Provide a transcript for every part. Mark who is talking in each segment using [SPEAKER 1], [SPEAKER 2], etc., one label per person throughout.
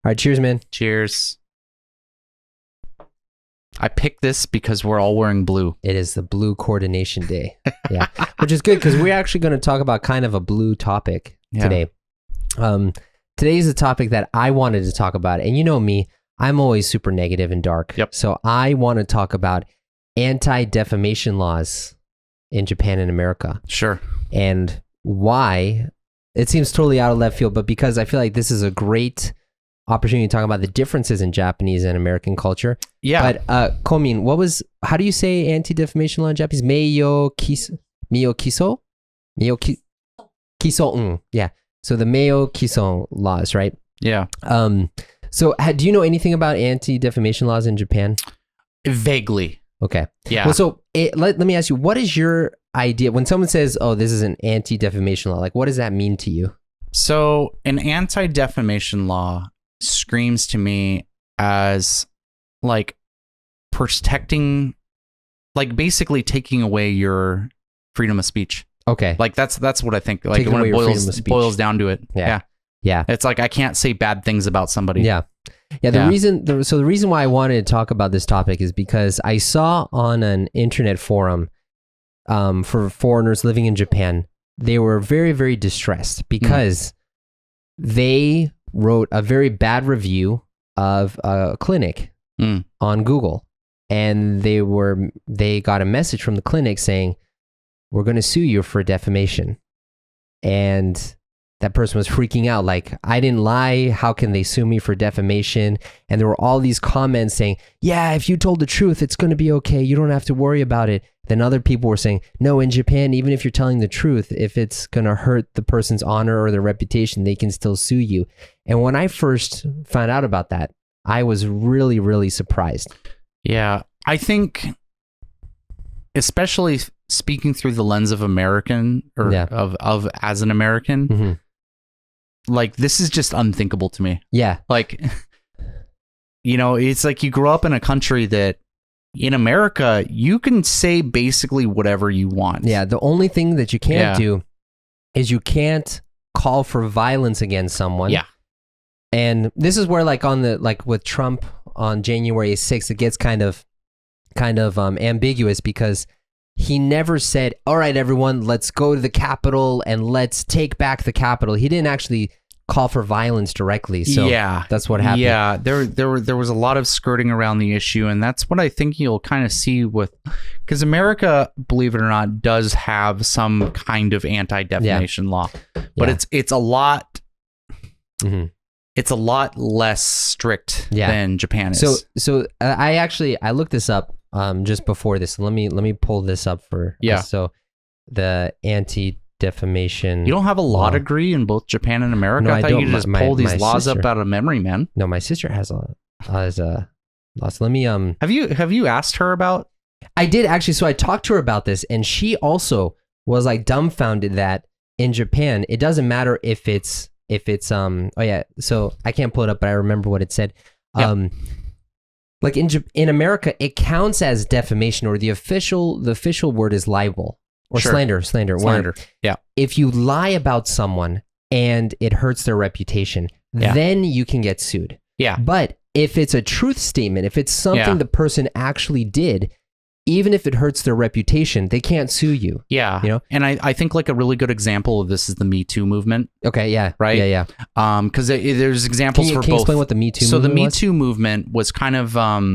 [SPEAKER 1] right, cheers, man.
[SPEAKER 2] Cheers. I picked this because we're all wearing blue.
[SPEAKER 1] It is the Blue Coordination Day. Yeah, which is good because we're actually going to talk about kind of a blue topic today. Today's a topic that I wanted to talk about, and you know me, I'm always super negative and dark.
[SPEAKER 2] Yep.
[SPEAKER 1] So I want to talk about anti-defamation laws in Japan and America.
[SPEAKER 2] Sure.
[SPEAKER 1] And why. It seems totally out of left field, but because I feel like this is a great opportunity to talk about the differences in Japanese and American culture.
[SPEAKER 2] Yeah.
[SPEAKER 1] But Komin, how do you say anti-defamation law in Japanese? Meiyo kiso? Yeah. So the Meiyo kiso laws, right?
[SPEAKER 2] Yeah.
[SPEAKER 1] So do you know anything about anti-defamation laws in Japan?
[SPEAKER 2] Vaguely.
[SPEAKER 1] Okay.
[SPEAKER 2] Yeah.
[SPEAKER 1] Well, so let me ask you, what is your idea when someone says, oh, this is an anti-defamation law? Like, what does that mean to you?
[SPEAKER 2] So an anti-defamation law screams to me as like protecting, like basically taking away your freedom of speech.
[SPEAKER 1] Okay.
[SPEAKER 2] Like that's what I think. Like
[SPEAKER 1] Taking
[SPEAKER 2] when
[SPEAKER 1] away
[SPEAKER 2] it
[SPEAKER 1] your freedom of speech.
[SPEAKER 2] boils down to it.
[SPEAKER 1] Yeah. Yeah.
[SPEAKER 2] It's like I can't say bad things about somebody.
[SPEAKER 1] Yeah. Yeah. The reason why I wanted to talk about this topic is because I saw on an internet forum for foreigners living in Japan, they were very, very distressed because they wrote a very bad review of a clinic on Google, and they got a message from the clinic saying, we're going to sue you for defamation. And that person was freaking out, like, I didn't lie. How can they sue me for defamation? And there were all these comments saying, yeah, if you told the truth, it's going to be okay. You don't have to worry about it. Then other people were saying, no, in Japan, even if you're telling the truth, if it's going to hurt the person's honor or their reputation, they can still sue you. And when I first found out about that, I was really, really surprised.
[SPEAKER 2] Yeah. I think, especially speaking through the lens of American or of as an American, like this is just unthinkable to me.
[SPEAKER 1] Yeah.
[SPEAKER 2] Like, you know, it's like you grow up in a country that in America, you can say basically whatever you want.
[SPEAKER 1] Yeah. The only thing that you can't do is you can't call for violence against someone.
[SPEAKER 2] Yeah.
[SPEAKER 1] And this is where like with Trump on January 6th, it gets kind of ambiguous because he never said, all right, everyone, let's go to the Capitol and let's take back the Capitol. He didn't actually call for violence directly. So that's what happened.
[SPEAKER 2] Yeah, there was a lot of skirting around the issue, and that's what I think you'll kind of see with, because America, believe it or not, does have some kind of anti-defamation law, but it's a lot. It's a lot less strict than Japan is.
[SPEAKER 1] So I looked this up just before this. Let me pull this up for us. So the anti-defamation.
[SPEAKER 2] You don't have a law degree in both Japan and America?
[SPEAKER 1] No,
[SPEAKER 2] I thought
[SPEAKER 1] don't.
[SPEAKER 2] you just pull these laws up out of memory, man.
[SPEAKER 1] No, my sister has a law. So let me
[SPEAKER 2] Have you asked her about?
[SPEAKER 1] I did actually. So I talked to her about this, and she also was like dumbfounded that in Japan it doesn't matter if it's so I can't pull it up, but I remember what it said. Like in America, it counts as defamation, or the official word is libel or slander.
[SPEAKER 2] Yeah.
[SPEAKER 1] If you lie about someone and it hurts their reputation, then you can get sued.
[SPEAKER 2] Yeah.
[SPEAKER 1] But if it's a truth statement, if it's something the person actually did, even if it hurts their reputation, they can't sue you.
[SPEAKER 2] Yeah.
[SPEAKER 1] You know?
[SPEAKER 2] And I think like a really good example of this is the Me Too movement.
[SPEAKER 1] Okay. Yeah.
[SPEAKER 2] Right.
[SPEAKER 1] Yeah.
[SPEAKER 2] Because there's examples for both.
[SPEAKER 1] Can you explain what the Me Too movement was?
[SPEAKER 2] So the Me Too movement was kind of, I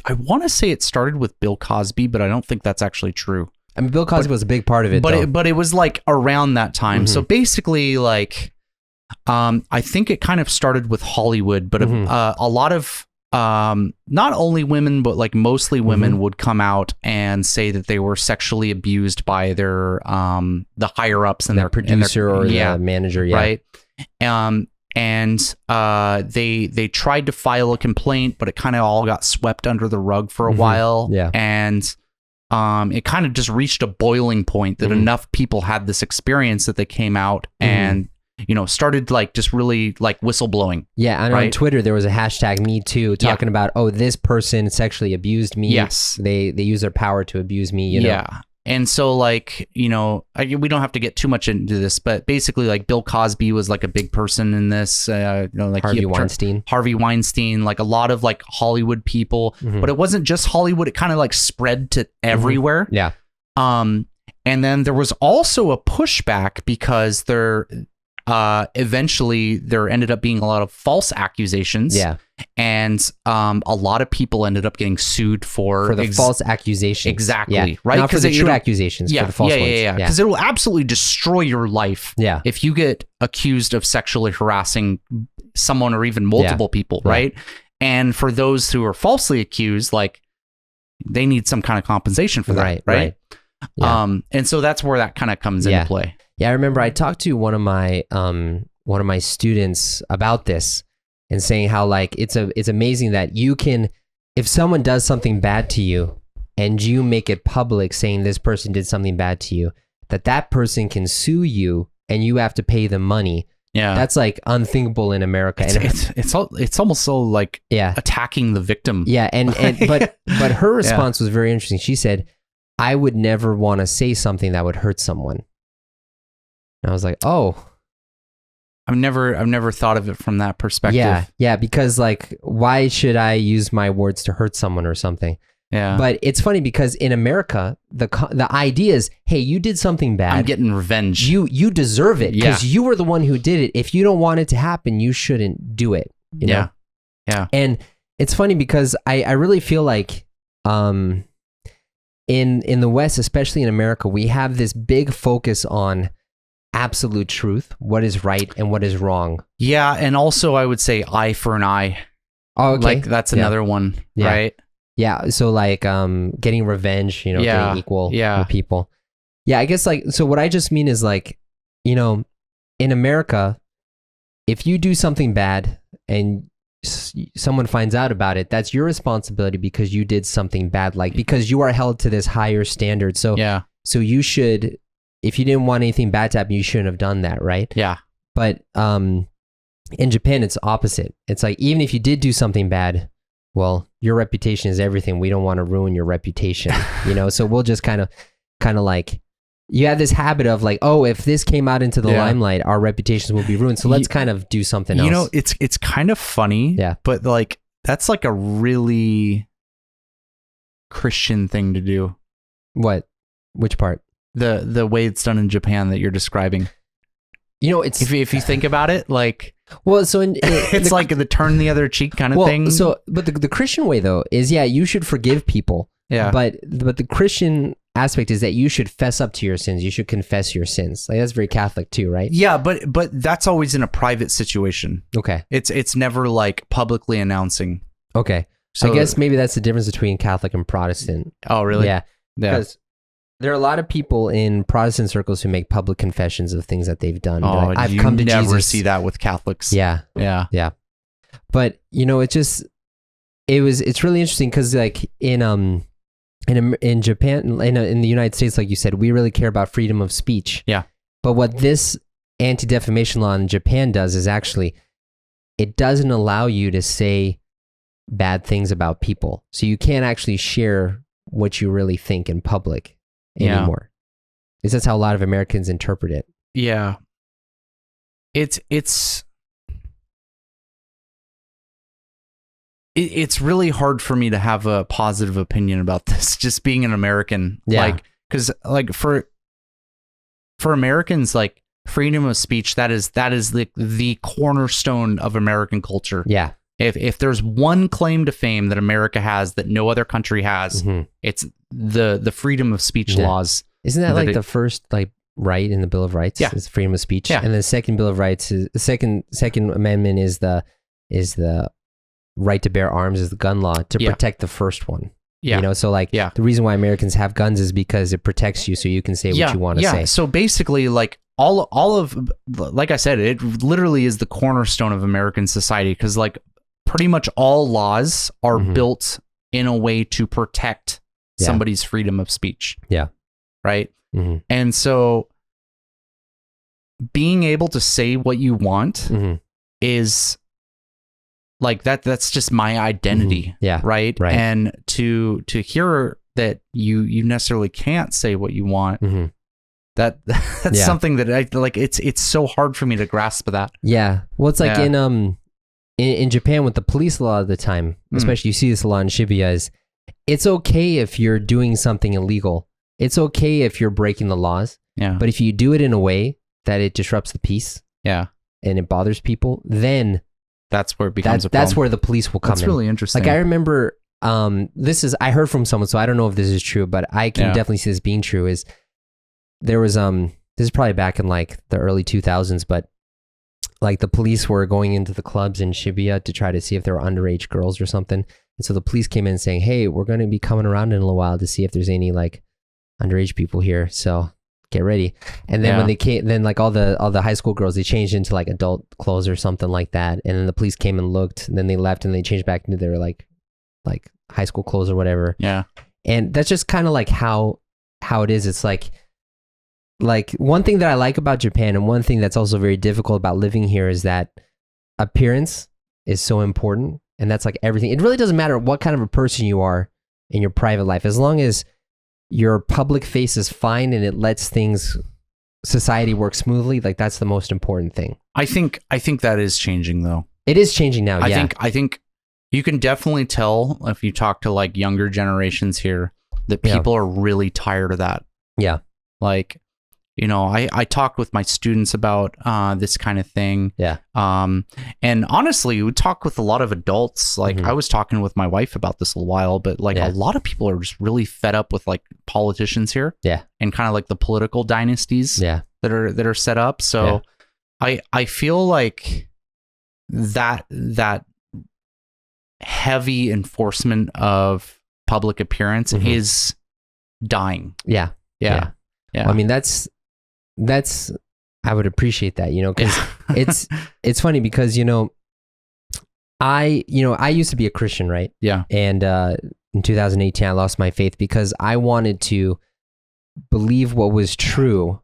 [SPEAKER 2] want to say it started with Bill Cosby, but I don't think that's actually true.
[SPEAKER 1] I mean, Bill Cosby was a big part of it,
[SPEAKER 2] but it was like around that time. So basically, like, I think it kind of started with Hollywood, but a lot of not only women, but like mostly women would come out and say that they were sexually abused by their the higher ups and their
[SPEAKER 1] producer or the manager,
[SPEAKER 2] right. And they tried to file a complaint, but it kind of all got swept under the rug for a while.
[SPEAKER 1] Yeah.
[SPEAKER 2] And it kind of just reached a boiling point that enough people had this experience that they came out and, you know, started like just really like whistleblowing.
[SPEAKER 1] Yeah. And on Twitter, there was a hashtag Me Too talking about, oh, this person sexually abused me.
[SPEAKER 2] Yes.
[SPEAKER 1] They use their power to abuse me, you know?
[SPEAKER 2] Yeah. And so like, you know, we don't have to get too much into this, but basically like Bill Cosby was like a big person in this, you know, like
[SPEAKER 1] Harvey Weinstein,
[SPEAKER 2] like a lot of like Hollywood people, but it wasn't just Hollywood. It kind of like spread to everywhere.
[SPEAKER 1] Yeah.
[SPEAKER 2] And then there was also a pushback because eventually there ended up being a lot of false accusations.
[SPEAKER 1] Yeah.
[SPEAKER 2] And a lot of people ended up getting sued for
[SPEAKER 1] the false accusations.
[SPEAKER 2] Exactly.
[SPEAKER 1] Yeah.
[SPEAKER 2] Right.
[SPEAKER 1] Not for the true accusations, for the false ones.
[SPEAKER 2] Yeah. Because it will absolutely destroy your life.
[SPEAKER 1] Yeah.
[SPEAKER 2] If you get accused of sexually harassing someone or even multiple people. Right. And for those who are falsely accused, like they need some kind of compensation for that. Right. Yeah. And so that's where that kind of comes into play.
[SPEAKER 1] Yeah. I remember I talked to one of my students about this, and saying how like it's amazing that you can, if someone does something bad to you and you make it public saying this person did something bad to you, that person can sue you and you have to pay them money.
[SPEAKER 2] Yeah.
[SPEAKER 1] That's like unthinkable in America.
[SPEAKER 2] It's almost so like attacking the victim.
[SPEAKER 1] Yeah. But her response was very interesting. She said, I would never want to say something that would hurt someone. And I was like, oh,
[SPEAKER 2] I've never thought of it from that perspective.
[SPEAKER 1] Yeah, because like, why should I use my words to hurt someone or something?
[SPEAKER 2] Yeah.
[SPEAKER 1] But it's funny because in America, the idea is, hey, you did something bad.
[SPEAKER 2] I'm getting revenge.
[SPEAKER 1] You deserve it because you were the one who did it. If you don't want it to happen, you shouldn't do it. You know?
[SPEAKER 2] Yeah.
[SPEAKER 1] And it's funny because I really feel like in the West, especially in America, we have this big focus on absolute truth, what is right and what is wrong.
[SPEAKER 2] Yeah, and also I would say eye for an eye.
[SPEAKER 1] Oh, okay.
[SPEAKER 2] Like that's another one, right?
[SPEAKER 1] Yeah, so like getting revenge, you know, getting equal with people. Yeah, I guess like, so what I just mean is like, you know, in America, if you do something bad and someone finds out about it, that's your responsibility because you did something bad, like because you are held to this higher standard. So you should, if you didn't want anything bad to happen, you shouldn't have done that, right?
[SPEAKER 2] Yeah.
[SPEAKER 1] But in Japan, it's opposite. It's like, even if you did do something bad, well, your reputation is everything. We don't want to ruin your reputation, you know? So we'll just kind of like, you have this habit of like, oh, if this came out into the limelight, our reputations will be ruined. So let's kind of do something else.
[SPEAKER 2] You know, it's kind of funny, but like, that's like a really Christian thing to do.
[SPEAKER 1] What? Which part?
[SPEAKER 2] The way it's done in Japan that you're describing. You know, it's if you think about it, like, well, so it's like the turn the other cheek kind of thing.
[SPEAKER 1] So, but the Christian way though is you should forgive people. Yeah. But the Christian aspect is that you should fess up to your sins. You should confess your sins. Like that's very Catholic too, right?
[SPEAKER 2] Yeah, but that's always in a private situation.
[SPEAKER 1] Okay.
[SPEAKER 2] It's never like publicly announcing.
[SPEAKER 1] Okay. So I guess maybe that's the difference between Catholic and Protestant.
[SPEAKER 2] Oh, really?
[SPEAKER 1] Yeah. Because there are a lot of people in Protestant circles who make public confessions of things that they've done.
[SPEAKER 2] Oh,
[SPEAKER 1] like, I've come to Jesus.
[SPEAKER 2] Never see that with Catholics.
[SPEAKER 1] Yeah. But you know, it's really interesting because like in Japan, in the United States, like you said, we really care about freedom of speech.
[SPEAKER 2] Yeah.
[SPEAKER 1] But what this anti-defamation law in Japan does is actually, it doesn't allow you to say bad things about people. So you can't actually share what you really think in public anymore. Because that's how a lot of Americans interpret it.
[SPEAKER 2] Yeah. It's really hard for me to have a positive opinion about this, just being an American.
[SPEAKER 1] Yeah.
[SPEAKER 2] Like, because like for Americans, like freedom of speech, that is like the cornerstone of American culture.
[SPEAKER 1] Yeah.
[SPEAKER 2] If there's one claim to fame that America has that no other country has, it's the freedom of speech laws.
[SPEAKER 1] Isn't that like the first like right in the Bill of Rights?
[SPEAKER 2] Yeah.
[SPEAKER 1] Is freedom of speech.
[SPEAKER 2] Yeah.
[SPEAKER 1] And the second Bill of Rights is the second amendment is the right to bear arms, is the gun law to protect the first one. Yeah. You know, so like the reason why Americans have guns is because it protects you so you can say what you want to say.
[SPEAKER 2] So basically like all of, like I said, it literally is the cornerstone of American society, because like pretty much all laws are built in a way to protect somebody's freedom of speech.
[SPEAKER 1] Yeah.
[SPEAKER 2] Right. And so being able to say what you want is like that's just my identity.
[SPEAKER 1] Yeah.
[SPEAKER 2] Right. And to hear that you necessarily can't say what you want.
[SPEAKER 1] Mm-hmm.
[SPEAKER 2] That's something that I like. It's so hard for me to grasp that.
[SPEAKER 1] Yeah. Well, it's like in Japan with the police a lot of the time, especially you see this a lot in Shibuya, is it's okay if you're doing something illegal. It's okay if you're breaking the laws.
[SPEAKER 2] Yeah.
[SPEAKER 1] But if you do it in a way that it disrupts the peace,
[SPEAKER 2] and
[SPEAKER 1] it bothers people, then
[SPEAKER 2] that's where it becomes a problem.
[SPEAKER 1] That's where the police will come in.
[SPEAKER 2] That's really interesting.
[SPEAKER 1] Like I remember, I heard from someone, so I don't know if this is true, but I can definitely see this being true. Is there was this is probably back in like the early 2000s, but like the police were going into the clubs in Shibuya to try to see if there were underage girls or something. And so the police came in saying, hey, we're going to be coming around in a little while to see if there's any like underage people here. So get ready. And then when they came, then like all the high school girls, they changed into like adult clothes or something like that. And then the police came and looked, and then they left and they changed back into their like high school clothes or whatever.
[SPEAKER 2] Yeah.
[SPEAKER 1] And that's just kind of like how it is. It's like one thing that I like about Japan, and one thing that's also very difficult about living here, is that appearance is so important. And that's like everything. It really doesn't matter what kind of a person you are in your private life, as long as your public face is fine and it lets society work smoothly. Like that's the most important thing.
[SPEAKER 2] I think that is changing though.
[SPEAKER 1] It is changing now.
[SPEAKER 2] I think you can definitely tell if you talk to like younger generations here that people are really tired of that.
[SPEAKER 1] Yeah.
[SPEAKER 2] Like, you know, I talked with my students about this kind of thing.
[SPEAKER 1] Yeah.
[SPEAKER 2] And honestly, we talk with a lot of adults. Like I was talking with my wife about this a while, but like a lot of people are just really fed up with like politicians here.
[SPEAKER 1] Yeah.
[SPEAKER 2] And kind of like the political dynasties that are set up. So I feel like that heavy enforcement of public appearance is dying.
[SPEAKER 1] Yeah.
[SPEAKER 2] Yeah.
[SPEAKER 1] Well, I mean, that's I would appreciate that, you know, because it's funny because, you know, I used to be a Christian, right?
[SPEAKER 2] Yeah.
[SPEAKER 1] And in 2018, I lost my faith because I wanted to believe what was true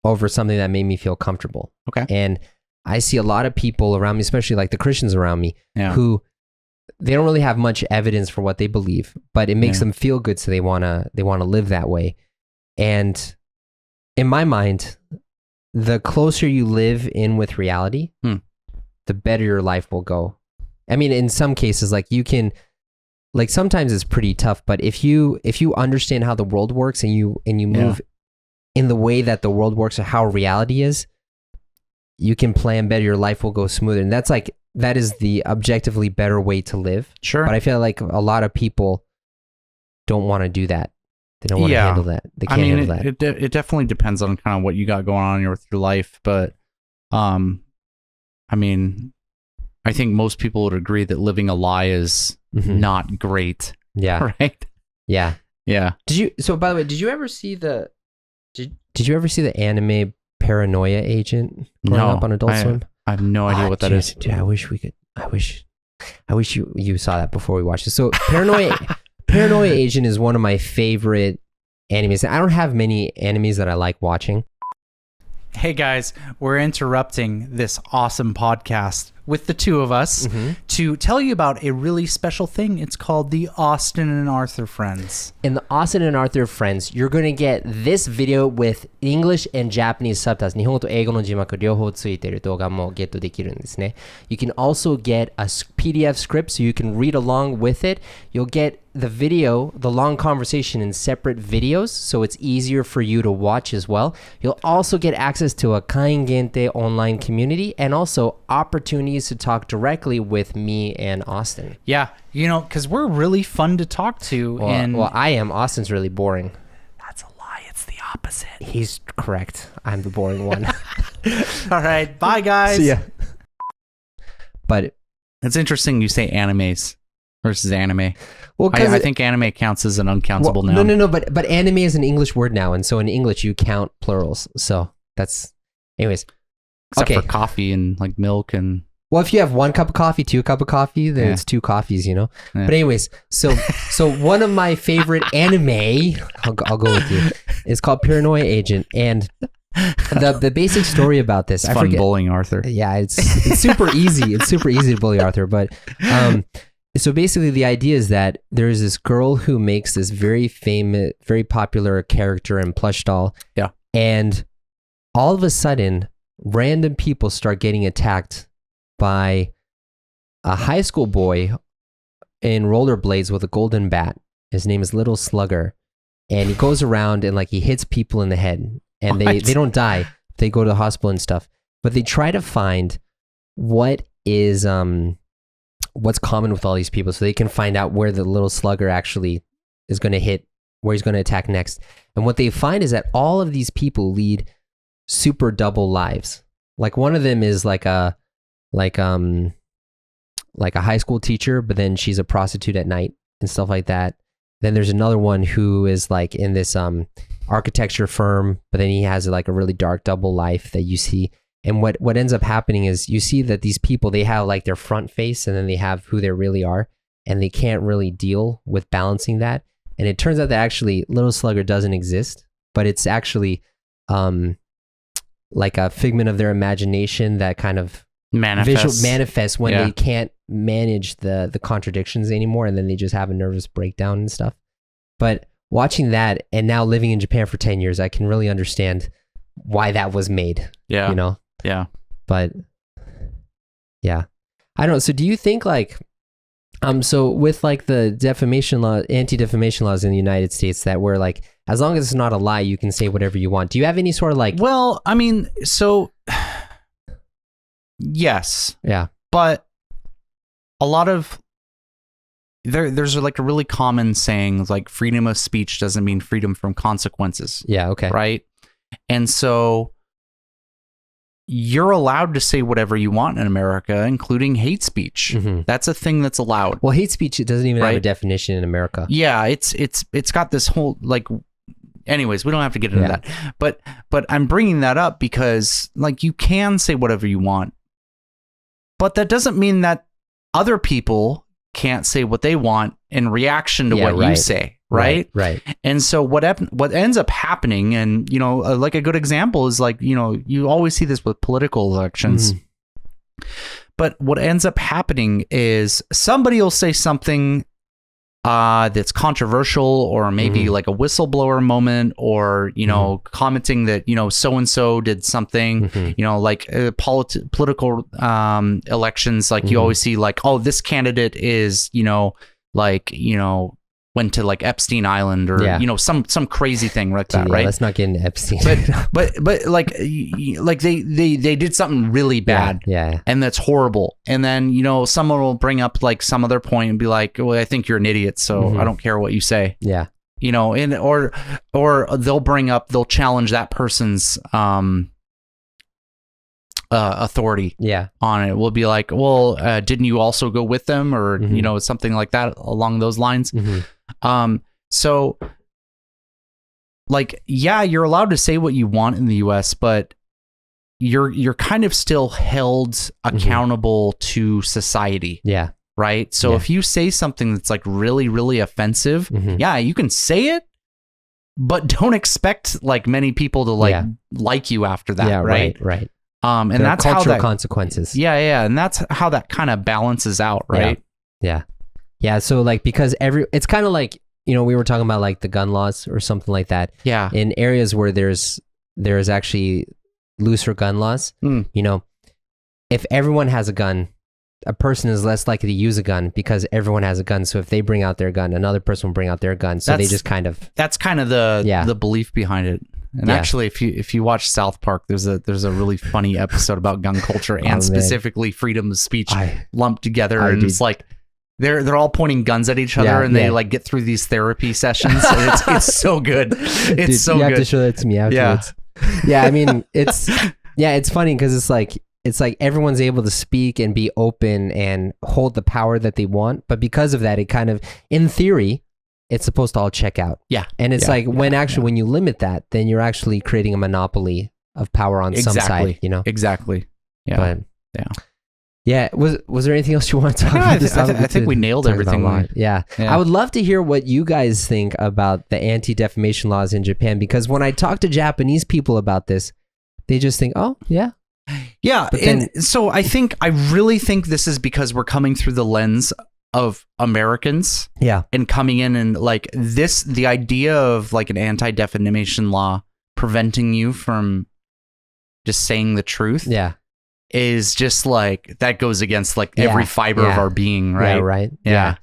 [SPEAKER 1] over something that made me feel comfortable.
[SPEAKER 2] Okay.
[SPEAKER 1] And I see a lot of people around me, especially like the Christians around me, who they don't really have much evidence for what they believe, but it makes them feel good, so they wanna live that way. And in my mind, the closer you live in with reality, the better your life will go. I mean, in some cases, like you can, like sometimes it's pretty tough, but if you understand how the world works and you move in the way that the world works or how reality is, you can plan better, your life will go smoother. And that is the objectively better way to live. Sure. But I feel like a lot of people don't want to do that. They don't want to handle that. They can't handle that.
[SPEAKER 2] It definitely depends on kind of what you got going on with your life. But, I mean, I think most people would agree that living a lie is not great.
[SPEAKER 1] Yeah.
[SPEAKER 2] Right?
[SPEAKER 1] Yeah.
[SPEAKER 2] Yeah.
[SPEAKER 1] So by the way, did you ever see the anime Paranoia Agent growing up on Adult Swim?
[SPEAKER 2] I have no idea what that is.
[SPEAKER 1] Dude, I wish you saw that before we watched it. So Paranoia Agent is one of my favorite animes. I don't have many animes that I like watching.
[SPEAKER 3] Hey guys, we're interrupting this awesome podcast with the two of us to tell you about a really special thing. It's called the Austin&Arthur Friends.
[SPEAKER 1] In the Austin&Arthur Friends, you're going to get this video with English and Japanese subtitles. 日本語と英語の字幕両方ついている動画もゲットできるんですね。You can also get a PDF script so you can read along with it. You'll get the video, the long conversation in separate videos, so it's easier for you to watch as well. You'll also get access to a 会員限定 online community and also opportunities to talk directly with me and Austin.
[SPEAKER 3] Yeah, you know, because we're really fun to talk to.
[SPEAKER 1] Well, I am. Austin's really boring.
[SPEAKER 3] That's a lie. It's the opposite.
[SPEAKER 1] He's correct. I'm the boring one.
[SPEAKER 3] All right. Bye, guys.
[SPEAKER 1] See ya. But
[SPEAKER 2] it's interesting you say animes versus anime.
[SPEAKER 1] Well,
[SPEAKER 2] I think anime counts as an uncountable noun.
[SPEAKER 1] No. But anime is an English word now, and so in English you count plurals. So that's, anyways.
[SPEAKER 2] Except for coffee and like milk and.
[SPEAKER 1] Well, if you have 1 cup of coffee, 2 cup of coffee, then it's 2 coffees, you know. Yeah. But anyways, so one of my favorite anime, I'll go with you, is called Paranoia Agent, and the basic story about this,
[SPEAKER 2] I forget. Bullying Arthur.
[SPEAKER 1] Yeah, it's super easy. It's super easy to bully Arthur, but so basically the idea is that there's this girl who makes this very famous, very popular character and plush doll.
[SPEAKER 2] Yeah.
[SPEAKER 1] And all of a sudden, random people start getting attacked by a high school boy in rollerblades with a golden bat. His name is Little Slugger. And he goes around and like he hits people in the head. And they don't die. They go to the hospital and stuff. But they try to find what is what's common with all these people, so they can find out where the Little Slugger actually is going to hit, where he's going to attack next. And what they find is that all of these people lead super double lives. Like one of them is like a high school teacher, but then she's a prostitute at night and stuff like that. Then there's another one who is like in this architecture firm, but then he has like a really dark double life that you see. And what ends up happening is you see that these people, they have like their front face and then they have who they really are, and they can't really deal with balancing that. And it turns out that actually Little Slugger doesn't exist, but it's actually like a figment of their imagination that kind of manifests when they can't manage the contradictions anymore, and then they just have a nervous breakdown and stuff. But watching that and now living in Japan for 10 years, I can really understand why that was made.
[SPEAKER 2] Yeah.
[SPEAKER 1] You know?
[SPEAKER 2] Yeah.
[SPEAKER 1] But yeah. I don't know. So do you think like so with like the defamation law, anti-defamation laws in the United States, that were like, as long as it's not a lie, you can say whatever you want. Do you have any sort of like...
[SPEAKER 2] Well, I mean, so yes.
[SPEAKER 1] Yeah.
[SPEAKER 2] But a lot of there's like a really common saying, like freedom of speech doesn't mean freedom from consequences.
[SPEAKER 1] Yeah, okay.
[SPEAKER 2] Right? And so you're allowed to say whatever you want in America, including hate speech.
[SPEAKER 1] Mm-hmm.
[SPEAKER 2] That's a thing that's allowed.
[SPEAKER 1] Well, hate speech, it doesn't even have a definition in America.
[SPEAKER 2] Yeah, it's got this whole like. Anyways, we don't have to get into that. But I'm bringing that up because like you can say whatever you want, but that doesn't mean that other people can't say what they want in reaction to what you say. Right. And so what ends up happening, and you know, like a good example is like, you know, you always see this with political elections. Mm-hmm. But what ends up happening is somebody will say something that's controversial, or maybe like a whistleblower moment, or you know, commenting that, you know, so and so did something. You know, like political elections, like you always see like, oh, this candidate is, you know, like, you know, went to like Epstein Island, or you know, some crazy thing like that, right?
[SPEAKER 1] Let's not get into Epstein.
[SPEAKER 2] But like they did something really bad, and that's horrible. And then, you know, someone will bring up like some other point and be like, well, I think you're an idiot, so I don't care what you say. Yeah, you know, and or they'll challenge that person's authority on it. We'll be like, well, didn't you also go with them, or you know, something like that along those lines. So like, yeah, you're allowed to say what you want in the US, but you're kind of still held accountable to society. Yeah. Right. So if you say something that's like really, really offensive, you can say it, but don't expect like many people to like you after that. Right. And there that's
[SPEAKER 1] cultural
[SPEAKER 2] how that
[SPEAKER 1] consequences.
[SPEAKER 2] And that's how that kind of balances out, right?
[SPEAKER 1] Yeah. So like, because it's kind of like, you know, we were talking about like the gun laws or something like that. Yeah. In areas where there's actually looser gun laws, you know, if everyone has a gun, a person is less likely to use a gun because everyone has a gun. So if they bring out their gun, another person will bring out their gun. So they just kind of...
[SPEAKER 2] That's kind of the belief behind it. And actually, if you watch South Park, there's a really funny episode about gun culture and specifically freedom of speech lumped together. And it's like they're all pointing guns at each other, and they like get through these therapy sessions. And it's so good. It's so good.
[SPEAKER 1] You have to show that to me afterwards. Yeah, I mean, it's funny because it's like everyone's able to speak and be open and hold the power that they want, but because of that, it kind of, in theory, it's supposed to all check out. Yeah. And it's when you limit that, then you're actually creating a monopoly of power on some side, you know?
[SPEAKER 2] Exactly. Yeah.
[SPEAKER 1] But, yeah. Was there anything else you want to talk about?
[SPEAKER 2] I think we nailed everything.
[SPEAKER 1] Yeah. I would love to hear what you guys think about the anti-defamation laws in Japan, because when I talk to Japanese people about this, they just think, oh, yeah.
[SPEAKER 2] Yeah. And so I really think this is because we're coming through the lens of Americans.
[SPEAKER 1] Yeah.
[SPEAKER 2] And coming in and like this, the idea of like an anti-defamation law preventing you from just saying the truth.
[SPEAKER 1] Yeah.
[SPEAKER 2] Is just like, that goes against like every fiber of our being, right?
[SPEAKER 1] Yeah, right.
[SPEAKER 2] Yeah.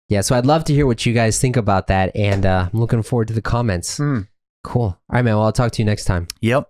[SPEAKER 1] Yeah, so I'd love to hear what you guys think about that, and I'm looking forward to the comments. Cool. All right, man, well, I'll talk to you next time.
[SPEAKER 2] Yep.